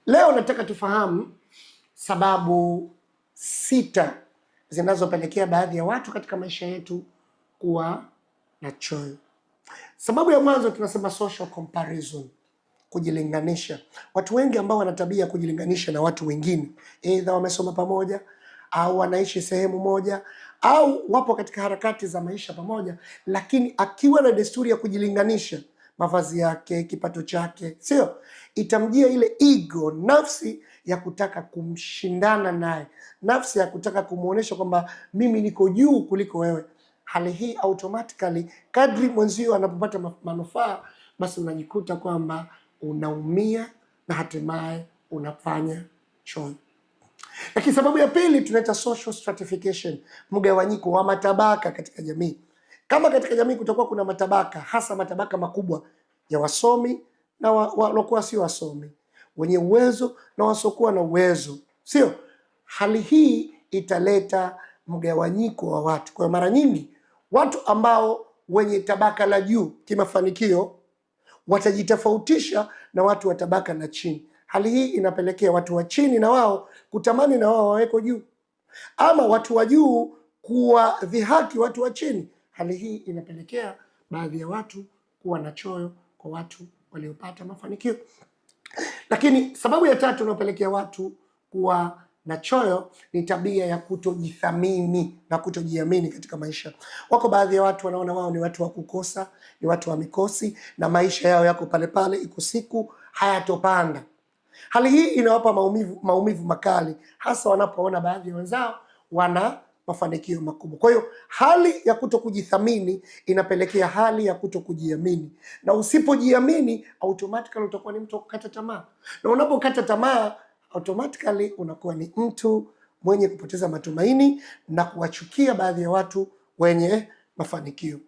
Leo nataka tufahamu sababu 6 zinazopelekea baadhi ya watu katika maisha yetu kuwa na choyo. Sababu ya mwanzo tunasema social comparison, kujilinganisha. Watu wengi ambao wana tabia ya kujilinganisha na watu wengine, aidha wamesoma pamoja au wanaishi sehemu moja au wapo katika harakati za maisha pamoja, lakini akiwa na desturi ya kujilinganisha mavazi yake, kipato chake, sio, itamjia ile ego, nafsi ya kutaka kumshindana naye, nafsi ya kutaka kumuonesha kwamba mimi niko juu kuliko wewe. Hali hii automatically, kadri mwenzio anapopata manufaa, basi unajikuta kwamba unaumia na hatimaye unafanya choyo. Lakini sababu ya pili tunaita social stratification, mgawanyiko wa matabaka katika jamii. Kama katika jamii kutakuwa kuna matabaka, hasa matabaka makubwa ya wasomi na waliokuwa sio wasomi, wenye uwezo na wasiokuwa na uwezo, sio? Hali hii italeta mgawanyiko wa watu. Kwa mara nyingi watu ambao wenye tabaka la juu kimafanikio watajitofautisha na watu wa tabaka la chini. Hali hii inapelekea watu wa chini na wao kutamani na wao waweko juu, ama watu wa juu kuwa dhihaki watu wa chini. Hali hii inapelekea baadhi ya watu kuwa na choyo kwa watu waliopata mafanikio. Lakini sababu ya tatu inayopelekea watu kuwa na choyo ni tabia ya kutojithamini na kutojiamini katika maisha. Wako baadhi ya watu wanaona wao ni watu wa kukosa, ni watu wa mikosi, na maisha yao yako pale pale, iko siku hayatopanda. Hali hii inawapa maumivu makali, hasa wanapoona baadhi ya wenzao wana mafanikio makubwa. Kwa hiyo hali ya kutokujithamini inapelekea hali ya kutokujiamini, na usipojiamini automatically utakuwa ni mtu wa kukata tamaa, na unapokata tamaa automatically unakuwa ni mtu mwenye kupoteza matumaini na kuwachukia baadhi ya watu wenye mafanikio.